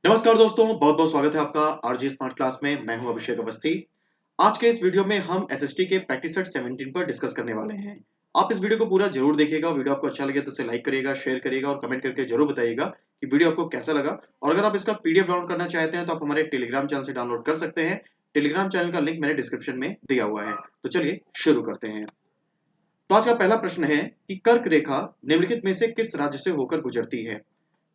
नमस्कार दोस्तों, बहुत बहुत स्वागत है आपका आरजी स्मार्ट क्लास में। मैं हूं अभिषेक अवस्थी। आज के इस वीडियो में हम एसएसटी के प्रैक्टिस सेट 17 पर डिस्कस करने वाले हैं। आप इस वीडियो को पूरा जरूर देखिएगा। वीडियो आपको अच्छा लगे तो इसे लाइक करिएगा, शेयर करिएगा और कमेंट करके जरूर बताइएगा कि वीडियो आपको कैसा लगा। और अगर आप इसका पीडीएफ डाउनलोड करना चाहते हैं तो आप हमारे टेलीग्राम चैनल से डाउनलोड कर सकते हैं। टेलीग्राम चैनल का लिंक मैंने डिस्क्रिप्शन में दिया हुआ है। तो चलिए शुरू करते हैं। तो आज का पहला प्रश्न है कि कर्क रेखा निम्नलिखित में से किस राज्य से होकर गुजरती है।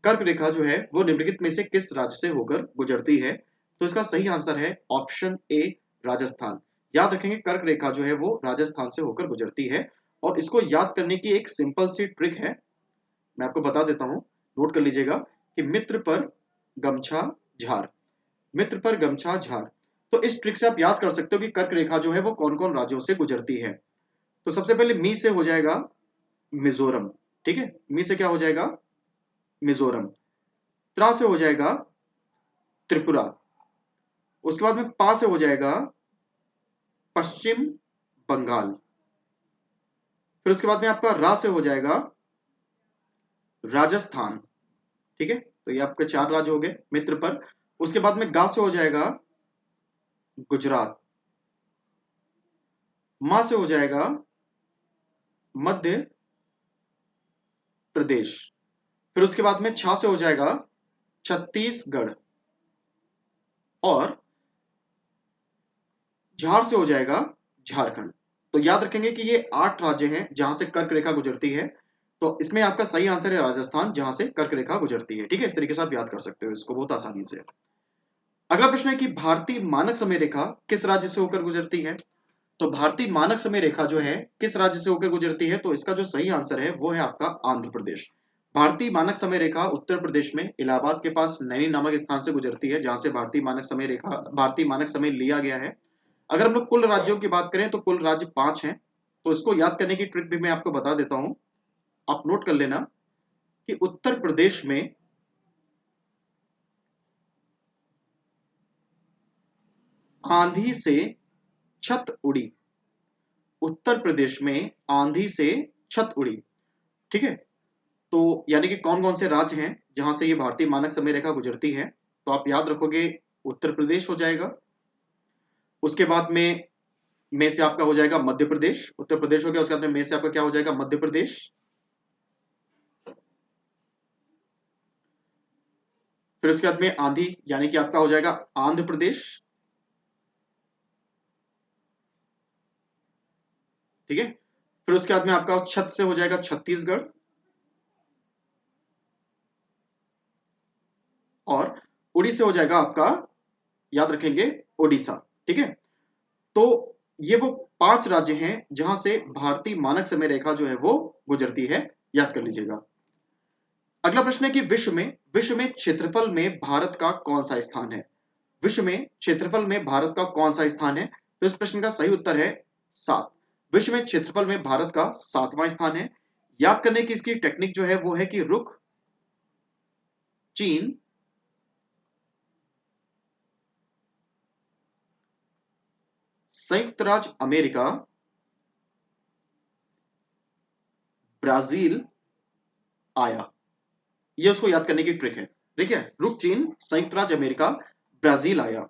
कर्क रेखा जो है वो निम्नलिखित में से किस राज्य से होकर गुजरती है। तो इसका सही आंसर है ऑप्शन ए, राजस्थान। याद रखेंगे, कर्क रेखा जो है वो राजस्थान से होकर गुजरती है। और इसको याद करने की एक सिंपल सी ट्रिक है, मैं आपको बता देता हूं, नोट कर लीजिएगा कि मित्र पर गमछा झार, मित्र पर गमछा झार। तो इस ट्रिक से आप याद कर सकते हो कि कर्क रेखा जो है वो कौन कौन राज्यों से गुजरती है। तो सबसे पहले मी से हो जाएगा मिजोरम। ठीक है, मी से क्या हो जाएगा, मिजोरम। त्रा से हो जाएगा त्रिपुरा। उसके बाद में पा से हो जाएगा पश्चिम बंगाल। फिर उसके बाद में आपका रा से हो जाएगा राजस्थान। ठीक है, तो ये आपके चार राज्य हो गए मित्र पर। उसके बाद में गा से हो जाएगा गुजरात। मा से हो जाएगा मध्य प्रदेश। फिर उसके बाद में छा से हो जाएगा छत्तीसगढ़। और झार से हो जाएगा झारखंड। तो याद रखेंगे कि ये 8 राज्य हैं जहां से कर्क रेखा गुजरती है। तो इसमें आपका सही आंसर है राजस्थान, जहां से कर्क रेखा गुजरती है। ठीक है, इस तरीके से आप याद कर सकते हो इसको बहुत आसानी से। अगला प्रश्न है कि भारतीय मानक समय रेखा किस राज्य से होकर गुजरती है। तो भारतीय मानक समय रेखा जो है किस राज्य से होकर गुजरती है, तो इसका जो सही आंसर है वो है आपका आंध्र प्रदेश। भारतीय मानक समय रेखा उत्तर प्रदेश में इलाहाबाद के पास नैनी नामक स्थान से गुजरती है, जहां से भारतीय मानक समय लिया गया है। अगर हम लोग कुल राज्यों की बात करें तो कुल राज्य 5 हैं। तो इसको याद करने की ट्रिक भी मैं आपको बता देता हूं, आप नोट कर लेना कि उत्तर प्रदेश में आंधी से छत उड़ी। उत्तर प्रदेश में आंधी से छत उड़ी। ठीक है, तो यानी कि कौन कौन से राज्य हैं जहां से ये भारतीय मानक समय रेखा गुजरती है। तो आप याद रखोगे, उत्तर प्रदेश हो जाएगा। उसके बाद में से आपका हो जाएगा मध्य प्रदेश। उत्तर प्रदेश हो गया, उसके बाद में से आपका क्या हो जाएगा, मध्य प्रदेश। फिर उसके बाद में आंधी यानी कि आपका हो जाएगा आंध्र प्रदेश। ठीक है, फिर उसके बाद में आपका छत से हो जाएगा छत्तीसगढ़। और उड़ी से हो जाएगा आपका, याद रखेंगे, ओडिशा। ठीक है, तो ये वो 5 राज्य हैं जहां से भारतीय मानक समय रेखा जो है वो गुजरती है, याद कर लीजिएगा। अगला प्रश्न है कि विश्व में क्षेत्रफल में भारत का कौन सा स्थान है। विश्व में क्षेत्रफल में भारत का कौन सा स्थान है। तो इस प्रश्न का सही उत्तर है 7। विश्व में क्षेत्रफल में भारत का 7वां स्थान है। याद करने की इसकी टेक्निक जो है वो है कि रुख, चीन, संयुक्त राज्य अमेरिका, ब्राजील आया। ये उसको याद करने की ट्रिक है। ठीक है, रुख, चीन, संयुक्त राज्य अमेरिका, ब्राजील आया।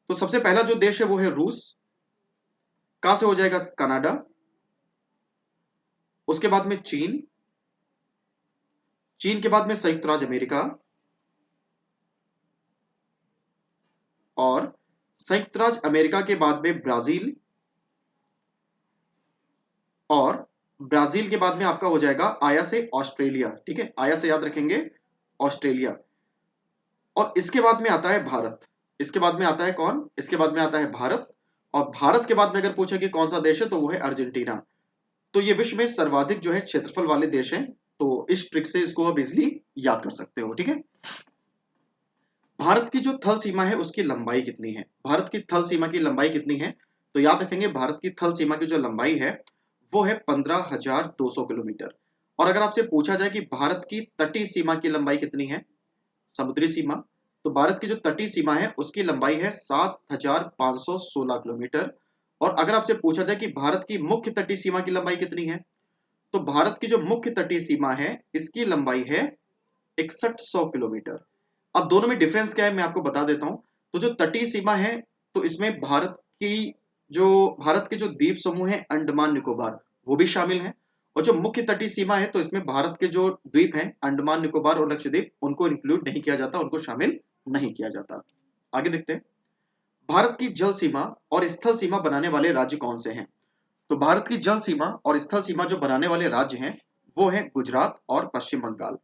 तो सबसे पहला जो देश है वो है रूस। का से हो जाएगा कनाडा। उसके बाद में चीन, चीन के बाद में संयुक्त राज्य अमेरिका। और संयुक्त राज्य अमेरिका के बाद में ब्राजील। और ब्राजील के बाद में आपका हो जाएगा आया से ऑस्ट्रेलिया। ठीक है, आया से याद रखेंगे ऑस्ट्रेलिया। और इसके बाद में आता है भारत। इसके बाद में आता है कौन, इसके बाद में आता है भारत। और भारत के बाद में अगर पूछे कि कौन सा देश है तो वो है अर्जेंटीना। तो ये विश्व में सर्वाधिक जो है क्षेत्रफल वाले देश हैं। तो इस ट्रिक से इसको आप इजिली याद कर सकते हो। ठीक है, भारत की जो थल सीमा है उसकी लंबाई कितनी है। भारत की थल सीमा की लंबाई कितनी है, तो याद रखेंगे भारत की थल सीमा की जो लंबाई है वो है 15,200 किलोमीटर। और अगर आपसे पूछा जाए कि भारत की तटीय सीमा की लंबाई कितनी है, समुद्री सीमा, तो भारत की जो तटीय सीमा है उसकी लंबाई है 7,516 किलोमीटर। और अगर आपसे पूछा जाए कि भारत की मुख्य तटीय सीमा की लंबाई कितनी है, तो भारत की जो मुख्य तटीय सीमा है इसकी लंबाई है 6100 किलोमीटर। अब दोनों में डिफरेंस क्या है मैं आपको बता देता हूं। तो जो तटीय सीमा है, तो इसमें भारत के जो द्वीप समूह है अंडमान निकोबार, वो भी शामिल है। और जो मुख्य तटीय सीमा है, तो इसमें भारत के जो द्वीप हैं अंडमान निकोबार और लक्षद्वीप, उनको इंक्लूड नहीं किया जाता, उनको शामिल नहीं किया जाता। आगे देखते हैं, भारत की जल सीमा और स्थल सीमा बनाने वाले राज्य कौन से हैं? तो भारत की जल सीमा और स्थल सीमा जो बनाने वाले राज्य हैं, वो हैं गुजरात और पश्चिम बंगाल।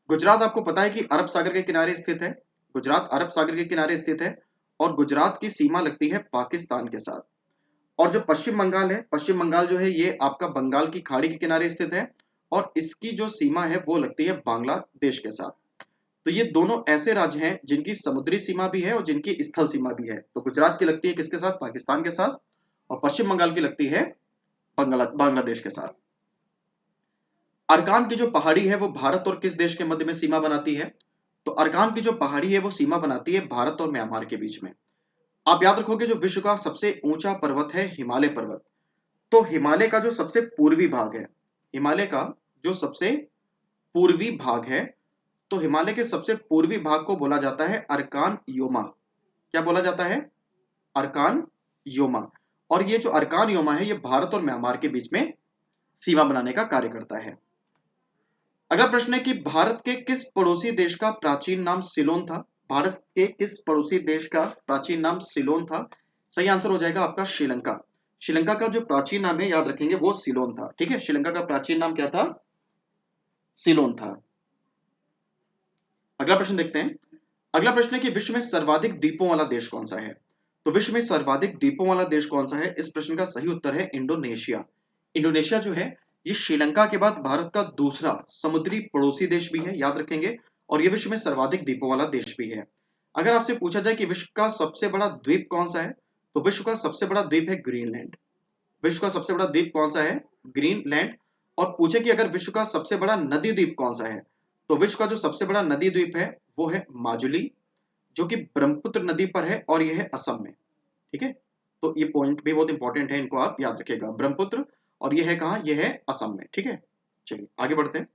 गुजरात आपको पता है कि अरब सागर के किनारे स्थित है। गुजरात अरब सागर के किनारे स्थित है और गुजरात की सीमा लगती है पाकिस्तान के साथ। और जो पश्चिम बंगाल है, पश्चिम बंगाल जो है ये आपका बंगाल की खाड़ी के किनारे स्थित है और इसकी जो सीमा है वो लगती है बांग्लादेश के साथ। तो ये दोनों ऐसे राज्य हैं जिनकी समुद्री सीमा भी है और जिनकी स्थल सीमा भी है। तो गुजरात की लगती है किसके साथ? पाकिस्तान के साथ। और पश्चिम बंगाल की लगती है बांग्लादेश के साथ। अरकान की जो पहाड़ी है वो भारत और किस देश के मध्य में सीमा बनाती है? तो अरकान की जो पहाड़ी है वो सीमा बनाती है भारत और म्यांमार के बीच में। आप याद रखोगे जो विश्व का सबसे ऊंचा पर्वत है हिमालय पर्वत, तो हिमालय का जो सबसे पूर्वी भाग है, हिमालय का जो सबसे पूर्वी भाग है, तो हिमालय के सबसे पूर्वी भाग को बोला जाता है अरकान योमा। क्या बोला जाता है? अरकान योमा। और ये जो अरकान योमा है ये भारत और म्यांमार के बीच में सीमा बनाने का कार्य करता है। अगला प्रश्न है कि भारत के किस पड़ोसी देश का प्राचीन नाम सिलोन था? भारत के किस पड़ोसी देश का प्राचीन नाम सिलोन था? सही आंसर हो जाएगा आपका श्रीलंका। श्रीलंका का जो प्राचीन नाम है याद रखेंगे वो सिलोन था। ठीक है, श्रीलंका का प्राचीन नाम क्या था? सिलोन था। अगला प्रश्न देखते हैं। अगला प्रश्न है कि विश्व में सर्वाधिक द्वीपों वाला देश कौन सा है? तो विश्व में सर्वाधिक द्वीपों वाला देश कौन सा है? इस प्रश्न का सही उत्तर है इंडोनेशिया। इंडोनेशिया जो है ये श्रीलंका के बाद भारत का दूसरा समुद्री पड़ोसी देश भी है, याद रखेंगे। और ये विश्व में सर्वाधिक द्वीपों वाला देश भी है। अगर आपसे पूछा जाए कि विश्व का सबसे बड़ा द्वीप कौन सा है, तो विश्व का सबसे बड़ा द्वीप है ग्रीनलैंड। विश्व का सबसे बड़ा द्वीप कौन सा है? ग्रीनलैंड। और पूछे कि अगर विश्व का सबसे बड़ा नदी द्वीप कौन सा है, तो विश्व का जो सबसे बड़ा नदी द्वीप है वो है माजुली, जो कि ब्रह्मपुत्र नदी पर है और यह है असम में। ठीक है, तो ये पॉइंट भी बहुत इंपॉर्टेंट है, इनको आप याद रखिएगा। ब्रह्मपुत्र, और ये है कहाँ? ये है असम में। ठीक है, चलिए आगे बढ़ते हैं।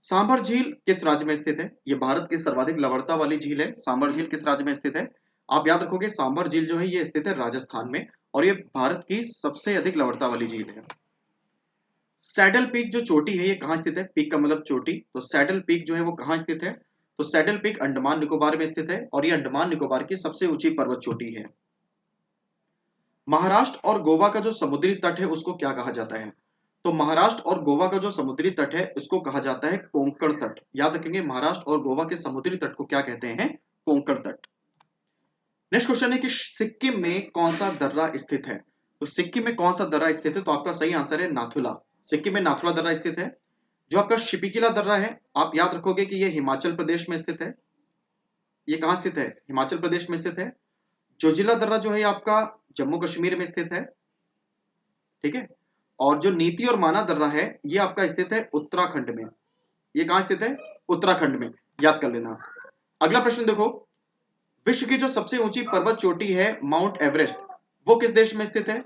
सांभर झील किस राज्य में स्थित है? ये भारत की सर्वाधिक लवणता वाली झील है। सांभर झील किस राज्य में स्थित है? आप याद रखोगे सांभर झील जो है ये स्थित है राजस्थान में और ये भारत की सबसे अधिक लवणता वाली झील है। सैडल पीक जो चोटी है ये कहाँ स्थित है? पीक का मतलब चोटी, तो सैडल पीक जो है वो कहाँ स्थित है? तो सैडल पीक अंडमान निकोबार में स्थित है और ये अंडमान निकोबार की सबसे ऊंची पर्वत चोटी है। महाराष्ट्र और गोवा का जो समुद्री तट है उसको क्या कहा जाता है? तो महाराष्ट्र और गोवा का जो समुद्री तट है इसको कहा जाता है कोंकण तट। याद रखेंगे, महाराष्ट्र और गोवा के समुद्री तट को क्या कहते हैं? कोंकण तट। नेक्स्ट क्वेश्चन है कि सिक्किम में कौन सा दर्रा स्थित है? तो सिक्किम में कौन सा दर्रा स्थित है? तो आपका सही आंसर है नाथुला। सिक्किम में नाथुला दर्रा स्थित है। जो आपका शिपिकिला दर्रा है, आप याद रखोगे कि ये हिमाचल प्रदेश में स्थित है। ये कहाँ स्थित है? हिमाचल प्रदेश में स्थित है। जोजिला दर्रा जो है आपका जम्मू कश्मीर में स्थित है। ठीक है, और जो नीति और माना दर्रा है ये आपका स्थित है उत्तराखंड में। ये कहाँ स्थित है? उत्तराखंड में, याद कर लेना। अगला प्रश्न देखो, विश्व की जो सबसे ऊंची पर्वत चोटी है माउंट एवरेस्ट, वो किस देश में स्थित है?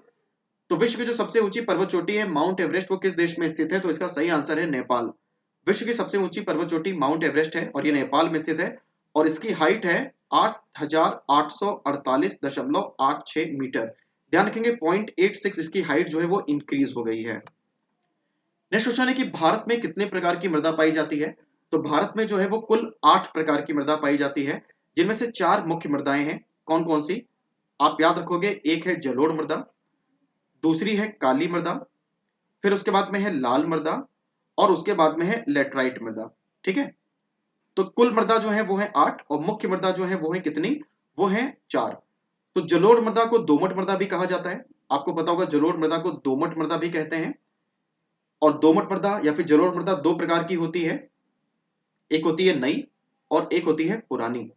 तो विश्व की जो सबसे ऊंची पर्वत चोटी है माउंट एवरेस्ट वो किस देश में स्थित है? तो इसका सही आंसर है नेपाल। विश्व की सबसे ऊंची पर्वत चोटी माउंट एवरेस्ट है और ये नेपाल में स्थित है और इसकी हाइट है 8,848.86 मीटर। ध्यान रखेंगे 0.86 इसकी हाइट जो है वो इंक्रीज हो गई है। नेक्स्ट क्वेश्चन है कि भारत में कितने प्रकार की मृदा पाई जाती है? तो भारत में जो है वो कुल 8 प्रकार की मृदा पाई जाती है, जिनमें से 4 मुख्य मृदाएं हैं। कौन कौन सी? आप याद रखोगे, एक है जलोढ़ मृदा, दूसरी है काली मृदा, फिर उसके बाद में है लाल मृदा और उसके बाद में है लेटराइट मृदा। ठीक है, तो कुल मृदा जो है वो है 8 और मुख्य मृदा जो है वो है कितनी? वो है 4। तो जलोढ़ मृदा को दोमट मृदा भी कहा जाता है। आपको पता होगा जलोढ़ मृदा को दोमट मृदा भी कहते हैं। और दोमट मृदा या फिर जलोढ़ मृदा 2 प्रकार की होती है, एक होती है नई और एक होती है पुरानी।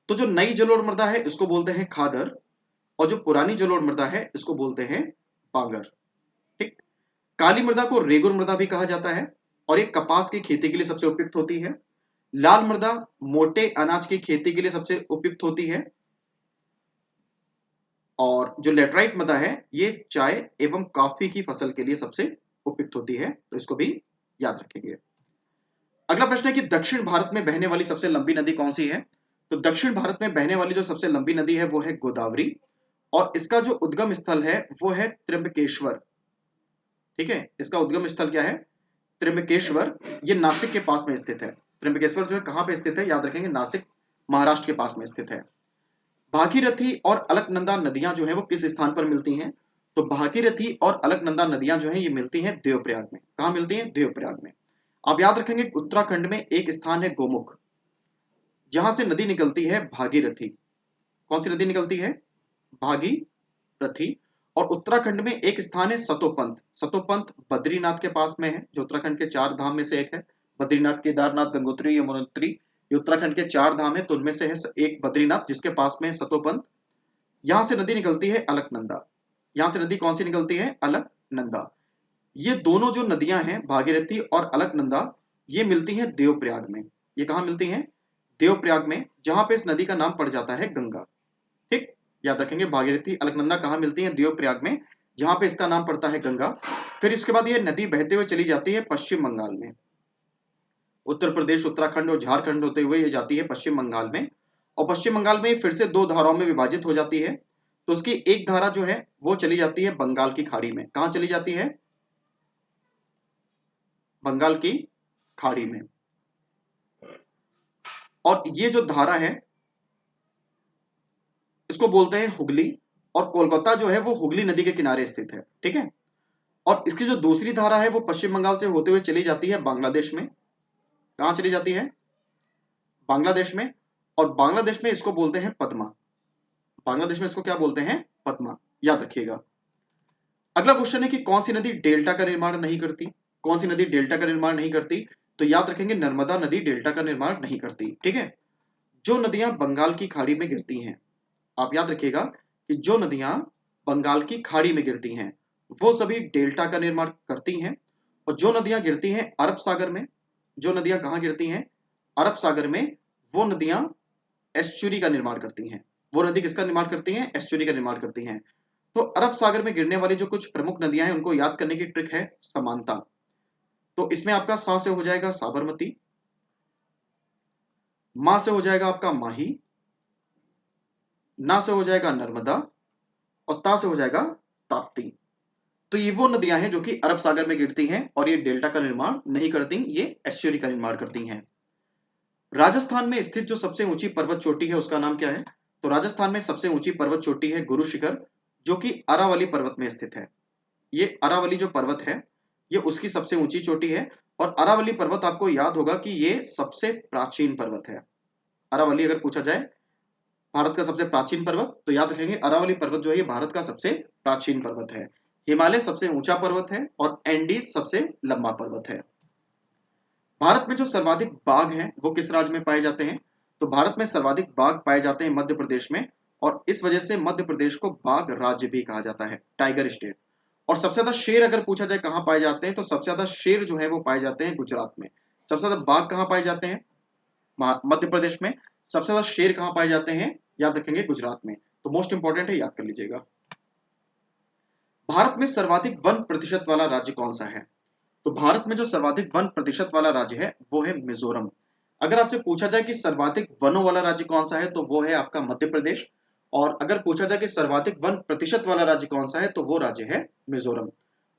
तो जो नई जलोढ़ मृदा है इसको बोलते हैं खादर और जो पुरानी जलोढ़ मृदा है इसको बोलते हैं बांगर। ठीक, काली मृदा को रेगुर मृदा भी कहा जाता है और ये कपास की खेती के लिए सबसे उपयुक्त होती है। लाल मृदा मोटे अनाज की खेती के लिए सबसे उपयुक्त होती है और जो लेटराइट मृदा है ये चाय एवं कॉफी की फसल के लिए सबसे उपयुक्त होती है, तो इसको भी याद रखेंगे। अगला प्रश्न है कि दक्षिण भारत में बहने वाली सबसे लंबी नदी कौन सी है? तो दक्षिण भारत में बहने वाली जो सबसे लंबी नदी है वो है गोदावरी, और इसका जो उद्गम स्थल है वो है त्र्यंबकेश्वर। ठीक है, इसका उद्गम स्थल क्या है? त्र्यंबकेश्वर। ये नासिक के पास में स्थित है। त्र्यंबकेश्वर जो है कहां पे स्थित है? याद रखेंगे, नासिक महाराष्ट्र के पास में स्थित है। भागीरथी और अलकनंदा नदियां जो है वो किस स्थान पर मिलती हैं? तो भागीरथी और अलकनंदा नदियां जो है ये मिलती हैं देवप्रयाग में। कहां मिलती हैं? देवप्रयाग में। आप याद रखेंगे उत्तराखंड में एक स्थान है गोमुख, जहां से नदी निकलती है भागीरथी। कौन सी नदी निकलती है? भागीरथी। और उत्तराखंड में एक स्थान है सतोपंथ। सतोपंथ बद्रीनाथ के पास में है, जो उत्तराखंड के 4 धाम में से एक है। बद्रीनाथ, केदारनाथ, गंगोत्री, यमुनोत्री, ये उत्तराखंड के 4 धाम है, तो उनमें से है एक बद्रीनाथ, जिसके पास में है सतोपंथ। यहां से नदी निकलती है अलकनंदा। यहां से नदी कौन सी निकलती है? अलकनंदा। ये दोनों जो नदियां हैं भागीरथी और अलकनंदा, ये मिलती हैं देवप्रयाग में। ये कहां मिलती हैं? देवप्रयाग में, जहां पे इस नदी का नाम पड़ जाता है गंगा। ठीक, याद रखेंगे भागीरथी अलकनंदा कहां मिलती है? देवप्रयाग में, जहां पे इसका नाम पड़ता है गंगा। फिर इसके बाद ये नदी बहते हुए चली जाती है पश्चिम बंगाल में। उत्तर प्रदेश, उत्तराखंड और झारखंड होते हुए ये जाती है पश्चिम बंगाल में, और पश्चिम बंगाल में फिर से 2 धाराओं में विभाजित हो जाती है। तो उसकी एक धारा जो है वो चली जाती है बंगाल की खाड़ी में। कहां चली जाती है? बंगाल की खाड़ी में। और ये जो धारा है इसको बोलते हैं हुगली, और कोलकाता जो है वो हुगली नदी के किनारे स्थित है। ठीक है, और इसकी जो दूसरी धारा है वो पश्चिम बंगाल से होते हुए चली जाती है बांग्लादेश में। कहां चली जाती है? बांग्लादेश में। और बांग्लादेश में इसको बोलते हैं पद्मा। बांग्लादेश में इसको क्या बोलते हैं? पद्मा। याद रखिएगा। अगला क्वेश्चन है कि कौन सी नदी डेल्टा का निर्माण नहीं करती? कौन सी नदी डेल्टा का निर्माण नहीं करती? तो याद रखेंगे नर्मदा नदी डेल्टा का निर्माण नहीं करती। ठीक है, जो नदियां बंगाल की खाड़ी में गिरती हैं, आप याद रखिएगा कि जो नदियां बंगाल की खाड़ी में गिरती हैं वो सभी डेल्टा का निर्माण करती हैं। और जो नदियां गिरती हैं अरब सागर में, जो नदियां कहां गिरती हैं? अरब सागर में, वो नदियां एस्चुरी का निर्माण करती हैं। वो नदी किसका निर्माण करती हैं? एस्चुरी का निर्माण करती हैं। तो अरब सागर में गिरने वाली जो कुछ प्रमुख नदियां हैं उनको याद करने की ट्रिक है समानता। तो इसमें आपका सा से हो जाएगा साबरमती, मा से हो जाएगा आपका माही, ना से हो जाएगा नर्मदा, और ता से हो जाएगा ताप्ती। तो ये वो नदियां हैं जो कि अरब सागर में गिरती हैं और ये डेल्टा का निर्माण नहीं करती, ये एस्चुरी का निर्माण करती हैं। राजस्थान में स्थित जो सबसे ऊंची पर्वत चोटी है उसका नाम क्या है? तो राजस्थान में सबसे ऊंची पर्वत चोटी है गुरु शिखर, जो कि अरावली पर्वत में स्थित है। ये अरावली जो पर्वत है ये उसकी सबसे ऊंची चोटी है। और अरावली पर्वत आपको याद होगा कि ये सबसे प्राचीन पर्वत है। अरावली अगर पूछा जाए भारत का सबसे प्राचीन पर्वत, तो याद रखेंगे अरावली पर्वत जो है ये भारत का सबसे प्राचीन पर्वत है। हिमालय सबसे ऊंचा पर्वत है और एंडीज सबसे लंबा पर्वत है। भारत में जो सर्वाधिक बाघ हैं वो किस राज्य में पाए जाते हैं? तो भारत में सर्वाधिक बाघ पाए जाते हैं मध्य प्रदेश में, और इस वजह से मध्य प्रदेश को बाघ राज्य भी कहा जाता है, टाइगर स्टेट। और सबसे ज्यादा शेर अगर पूछा जाए कहां पाए जाते हैं, तो सबसे ज्यादा शेर जो है वो पाए जाते हैं गुजरात में। सबसे ज्यादा बाघ कहां पाए जाते हैं? मध्य प्रदेश में। सबसे ज्यादा शेर कहां पाए जाते हैं? याद रखेंगे गुजरात में। तो मोस्ट इंपॉर्टेंट है, याद कर लीजिएगा। भारत में सर्वाधिक वन प्रतिशत वाला राज्य कौन सा है? तो भारत में जो सर्वाधिक वन प्रतिशत वाला राज्य है वो है मिजोरम। अगर आपसे पूछा जाए कि सर्वाधिक वनों वाला राज्य कौन सा है, तो वो है आपका मध्य प्रदेश। और अगर पूछा जाए कि सर्वाधिक वन प्रतिशत वाला राज्य कौन सा है, तो वो राज्य है मिजोरम।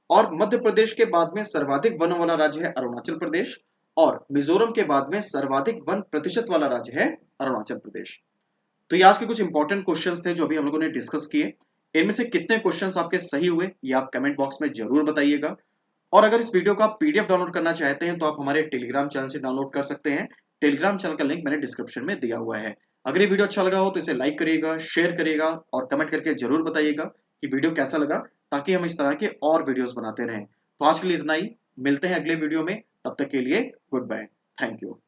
और मध्य प्रदेश के बाद में सर्वाधिक वनों वाला राज्य है अरुणाचल प्रदेश, और मिजोरम के बाद में सर्वाधिक वन प्रतिशत वाला राज्य है अरुणाचल प्रदेश। तो ये आज के कुछ इंपॉर्टेंट क्वेश्चंस थे जो अभी हम लोगों ने डिस्कस किए। इनमें से कितने क्वेश्चंस आपके सही हुए ये आप कमेंट बॉक्स में जरूर बताइएगा। और अगर इस वीडियो का पीडीएफ डाउनलोड करना चाहते हैं तो आप हमारे टेलीग्राम चैनल से डाउनलोड कर सकते हैं। टेलीग्राम चैनल का लिंक मैंने डिस्क्रिप्शन में दिया हुआ है। अगर ये वीडियो अच्छा लगा हो तो इसे लाइक करिएगा, शेयर करिएगा और कमेंट करके जरूर बताइएगा कि वीडियो कैसा लगा, ताकि हम इस तरह के और वीडियोस बनाते रहें। तो आज के लिए इतना ही, मिलते हैं अगले वीडियो में, तब तक के लिए गुड बाय, थैंक यू।